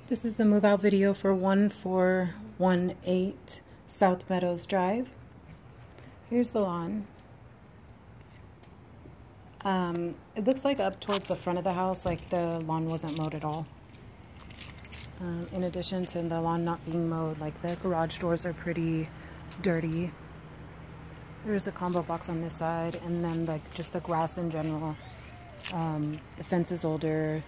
This is the move out video for 1418 South Meadows Drive. Here's the lawn. It looks like up towards the front of the house, like the lawn wasn't mowed at all. In addition to the lawn not being mowed, like the garage doors are pretty dirty. There's the combo box on this side, and then like just the grass in general. The fence is older.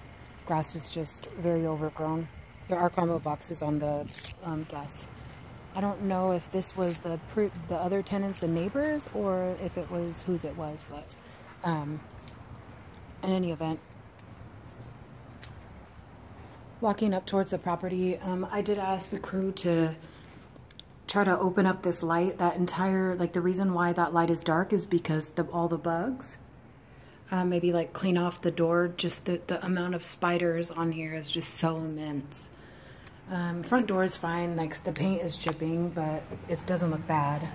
Grass is just very overgrown. There are combo boxes on the gas. I don't know if this was the other tenants, the neighbors, or if it was whose it was, but in any event, walking up towards the property, I did ask the crew to try to open up this light. That entire, like, the reason why that light is dark is because all the bugs. Maybe like clean off the door. Just the amount of spiders on here is just so immense. Front door is fine, like the paint is chipping, but it doesn't look bad.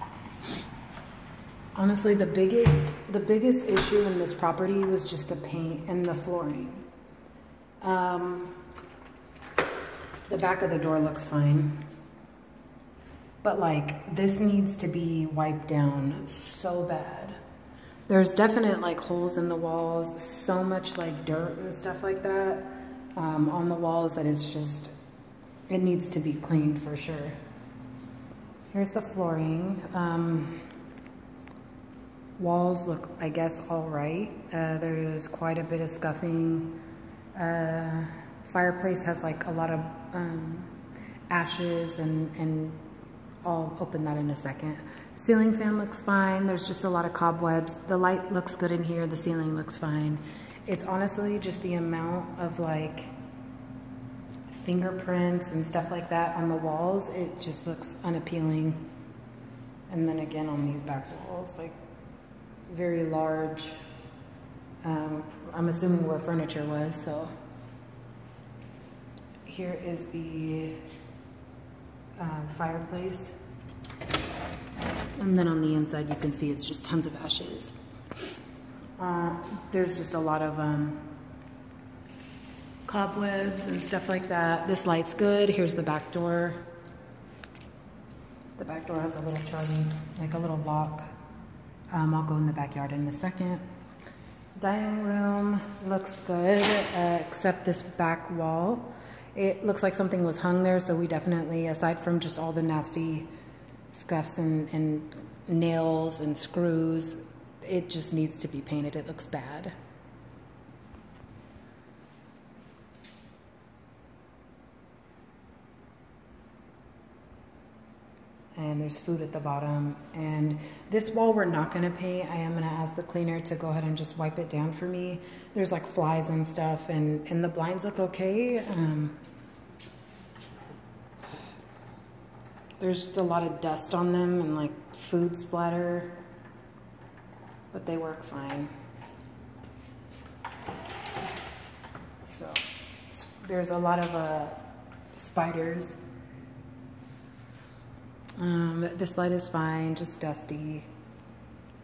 Honestly, the biggest issue in this property was just the paint and the flooring. The back of the door looks fine, but like this needs to be wiped down so bad. There's definite like holes in the walls, so much like dirt and stuff like that on the walls that it's just, it needs to be cleaned for sure. Here's the flooring. Walls look, I guess, all right. There's quite a bit of scuffing. Fireplace has like a lot of ashes, and I'll open that in a second. Ceiling fan looks fine. There's just a lot of cobwebs. The light looks good in here. The ceiling looks fine. It's honestly just the amount of like fingerprints and stuff like that on the walls. It just looks unappealing. And then again on these back walls, like very large. I'm assuming where furniture was, so. Here is the fireplace. And then on the inside, you can see it's just tons of ashes. There's just a lot of cobwebs and stuff like that. This light's good. Here's the back door. The back door has a little charming, like a little lock. I'll go in the backyard in a second. Dining room looks good, except this back wall. It looks like something was hung there, so we definitely, aside from just all the nasty scuffs and nails and screws, it just needs to be painted. It looks bad. And there's food at the bottom. And this wall we're not gonna paint. I am gonna ask the cleaner to go ahead and just wipe it down for me. There's like flies and stuff, and the blinds look okay. There's just a lot of dust on them and like food splatter, but they work fine. So there's a lot of spiders. This light is fine, just dusty.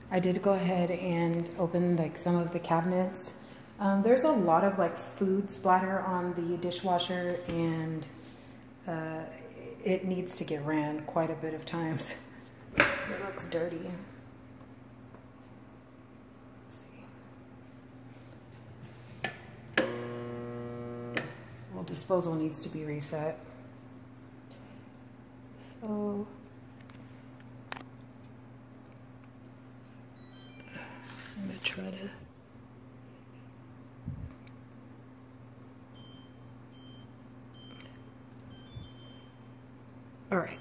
I did go ahead and open like some of the cabinets. There's a lot of like food splatter on the dishwasher, and it needs to get ran quite a bit of times. It looks dirty. Let's see. Well, disposal needs to be reset. So I'm gonna try to. All right,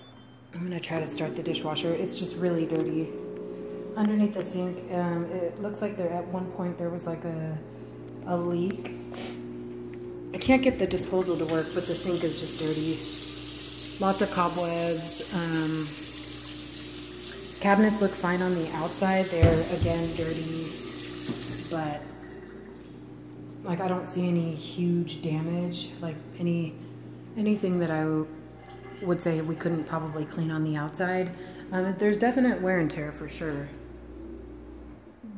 I'm gonna try to start the dishwasher. It's just really dirty. Underneath the sink, it looks like there at one point there was like a leak. I can't get the disposal to work, but the sink is just dirty. Lots of cobwebs. Cabinets look fine on the outside. They're, again, dirty, but like I don't see any huge damage, like anything that I would say we couldn't probably clean on the outside. There's definite wear and tear for sure.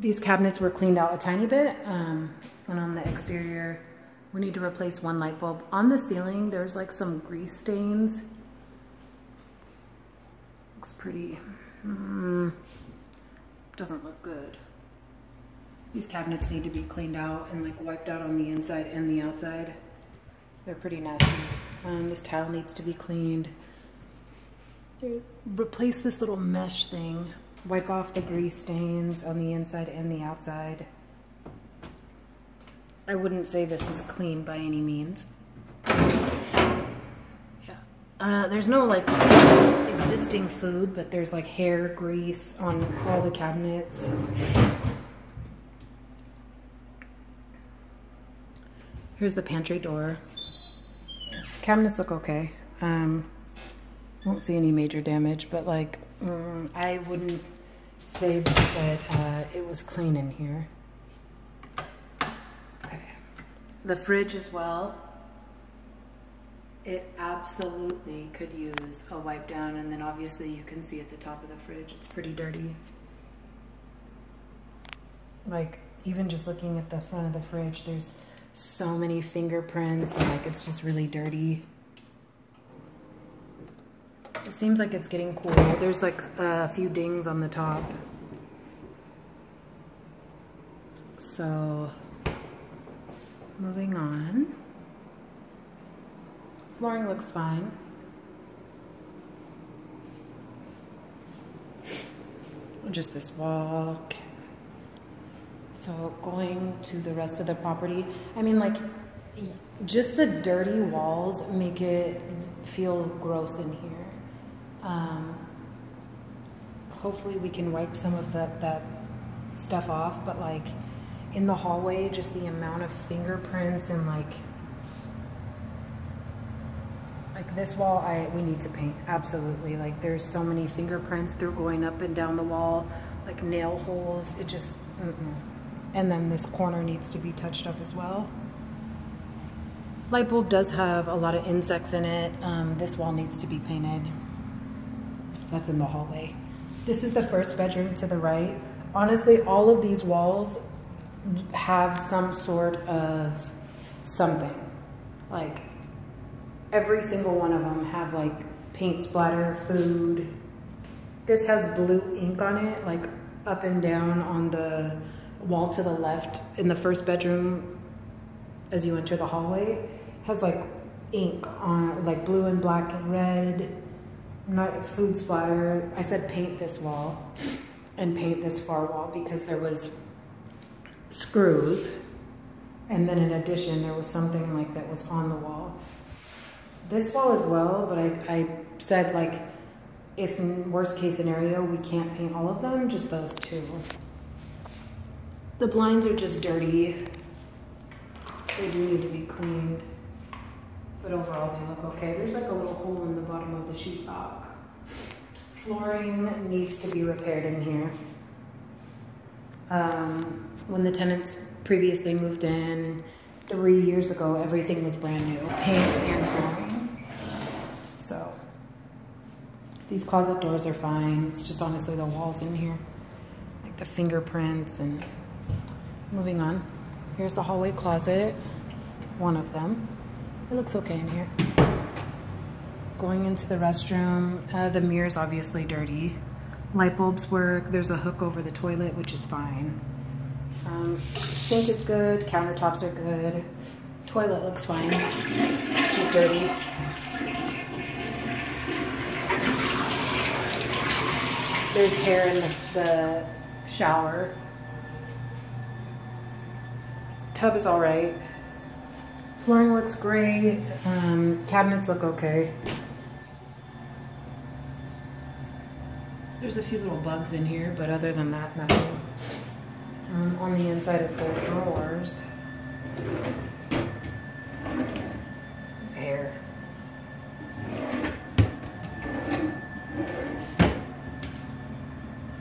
These cabinets were cleaned out a tiny bit, and on the exterior, We need to replace one light bulb. On the ceiling, there's like some grease stains. Looks pretty, doesn't look good. These cabinets need to be cleaned out and like wiped out on the inside and the outside. They're pretty nasty. This tile needs to be cleaned. Replace this little mesh thing. Wipe off the grease stains on the inside and the outside. I wouldn't say this is clean by any means. Yeah. There's no like existing food, but there's like hair grease on all the cabinets. Here's the pantry door. Cabinets look okay. Won't see any major damage, but like I wouldn't say that it was clean in here. Okay. The fridge as well. It absolutely could use a wipe down, and then obviously you can see at the top of the fridge it's pretty dirty. Like even just looking at the front of the fridge, there's so many fingerprints and like it's just really dirty. It seems like it's getting cool. There's like a few dings on the top. So moving on. Flooring looks fine. Just this wall. Okay. So going to the rest of the property, I mean like just the dirty walls make it feel gross in here. Hopefully we can wipe some of that stuff off, but like in the hallway, just the amount of fingerprints and like this wall, we need to paint, absolutely. Like there's so many fingerprints through going up and down the wall, like nail holes, it just, And then this corner needs to be touched up as well. Light bulb does have a lot of insects in it. This wall needs to be painted. That's in the hallway. This is the first bedroom to the right. Honestly, all of these walls have some sort of something. Like every single one of them have like paint splatter, food. This has blue ink on it, like up and down on the wall to the left in the first bedroom as you enter the hallway. Has like ink on, like blue and black and red, not food splatter. I said paint this wall and paint this far wall because there was screws, and then in addition there was something like that was on the wall. This wall as well, but I said like if in worst case scenario we can't paint all of them, just those two. The blinds are just dirty. They do need to be cleaned, but overall they look okay. There's like a little hole in the bottom of the sheetrock. Flooring needs to be repaired in here. When the tenants previously moved in 3 years ago, everything was brand new, paint and flooring. So these closet doors are fine. It's just honestly the walls in here, like the fingerprints. And moving on, here's the hallway closet, one of them. It looks okay in here. Going into the restroom, the mirror's obviously dirty. Light bulbs work. There's a hook over the toilet, which is fine. Sink is good. Countertops are good. Toilet looks fine. It's just dirty. There's hair in the shower. Tub is all right. Flooring looks great. Cabinets look okay. There's a few little bugs in here, but other than that, nothing. On the inside of the drawers, hair.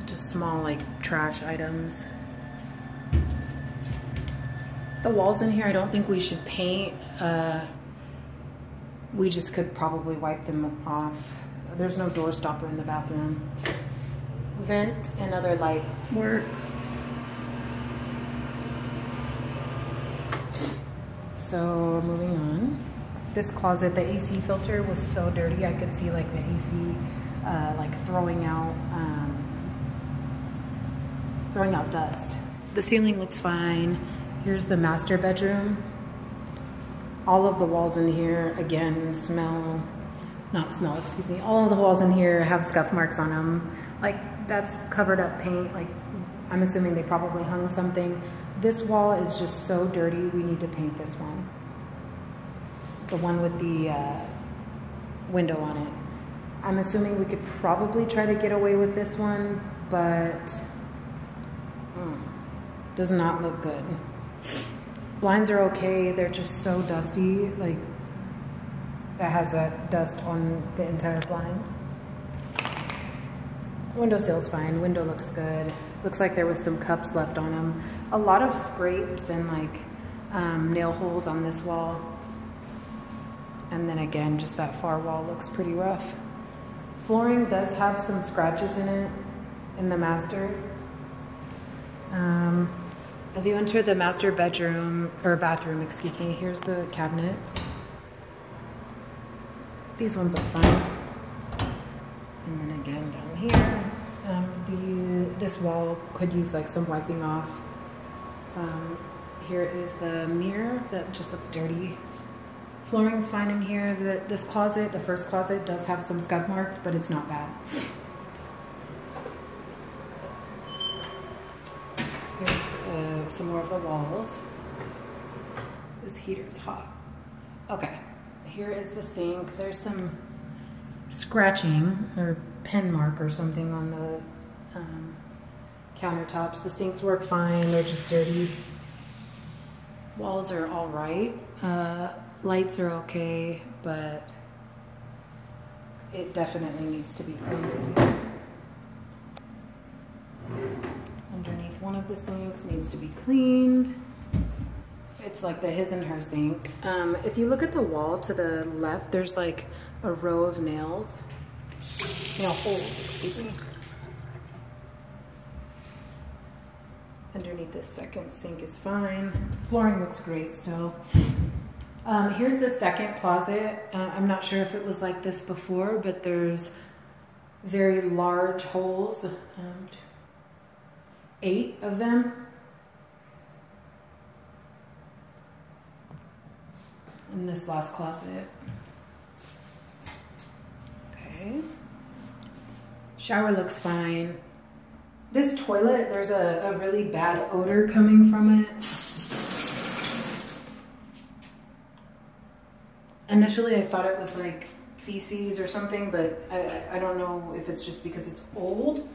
Just small, like, trash items. The walls in here, I don't think we should paint. We just could probably wipe them off. There's no door stopper in the bathroom. Vent and other light work. So moving on. This closet, the AC filter was so dirty. I could see like the AC like throwing out dust. The ceiling looks fine. Here's the master bedroom. All of the walls in here, again, all of the walls in here have scuff marks on them. Like, that's covered up paint. Like, I'm assuming they probably hung something. This wall is just so dirty, we need to paint this one. The one with the window on it. I'm assuming we could probably try to get away with this one, but does not look good. Blinds are okay, they're just so dusty, like that has that dust on the entire blind. Window sill's fine, window looks good. Looks like there was some cups left on them. A lot of scrapes and like nail holes on this wall. And then again, just that far wall looks pretty rough. Flooring does have some scratches in it, in the master. As you enter the master bedroom, or bathroom, excuse me, here's the cabinets. These ones are fine. And then again down here, this wall could use like some wiping off. Here is the mirror that just looks dirty. Flooring's fine in here. This closet, the first closet, does have some scuff marks, but it's not bad. Here's some more of the walls. This heater's hot. Okay, here is the sink. There's some scratching or pen mark or something on the countertops. The sinks work fine, they're just dirty. Walls are all right. Lights are okay, but it definitely needs to be cleaned. Underneath one of the sinks needs to be cleaned. It's like the his and her sink. If you look at the wall to the left, there's like a row of nails. Nail holes, excuse me. Underneath this second sink is fine. Flooring looks great still. Here's the second closet. I'm not sure if it was like this before, but there's very large holes, 8 of them. In this last closet. Okay. Shower looks fine. This toilet, there's a really bad odor coming from it. Initially, I thought it was like feces or something, but I don't know if it's just because it's old,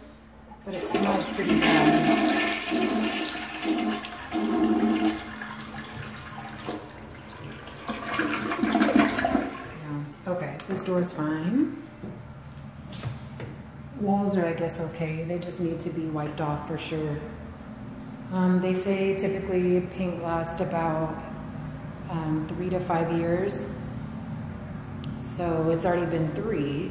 but it smells pretty bad. Yeah. Okay, this door's fine. Walls are, I guess, okay. They just need to be wiped off for sure. They say typically paint lasts about 3 to 5 years. So it's already been 3,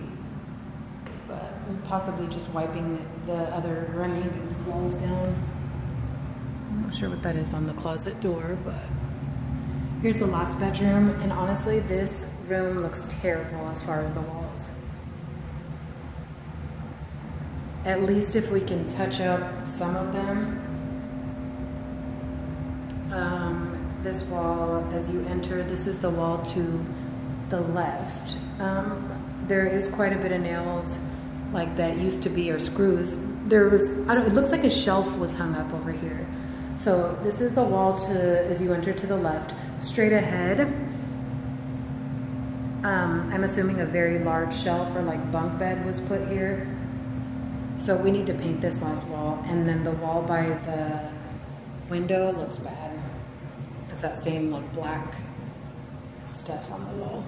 but possibly just wiping the other remaining walls down. I'm not sure what that is on the closet door, but here's the last bedroom. And honestly, this room looks terrible as far as the walls. At least if we can touch up some of them. This wall, as you enter, this is the wall to the left. There is quite a bit of nails like that used to be, or screws. There was, it looks like a shelf was hung up over here. So this is the wall to, as you enter to the left. Straight ahead, I'm assuming a very large shelf or like bunk bed was put here. So we need to paint this last wall, and then the wall by the window looks bad. It's that same like black stuff on the wall.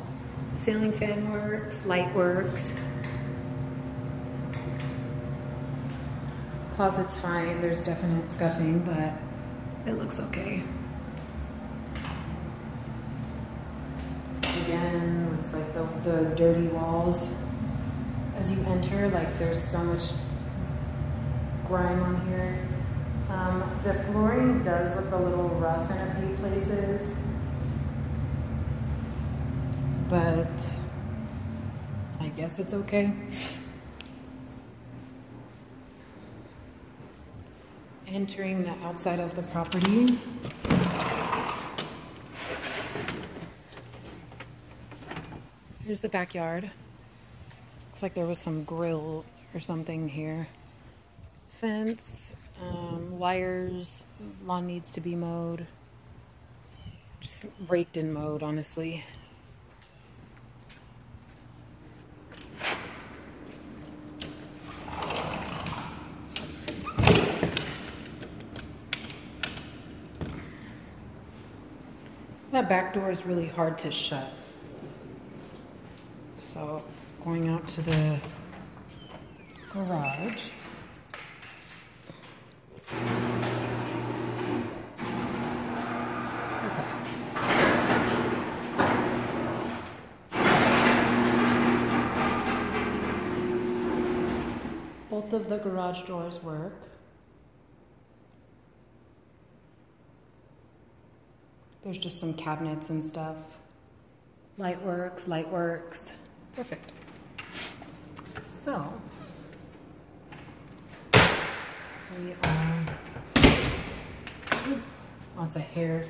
Ceiling fan works, light works. Closet's fine, there's definite scuffing, but it looks okay. Again, with like the dirty walls. As you enter, like there's so much grime on here. The flooring does look a little rough in a few places. but I guess it's okay. Entering the outside of the property. Here's the backyard. Looks like there was some grill or something here. Fence, wires, lawn needs to be mowed. Just raked and mowed, honestly. That back door is really hard to shut. So, going out to the garage. Okay. Both of the garage doors work. There's just some cabinets and stuff. Light works. Perfect. So, we are, lots of hair.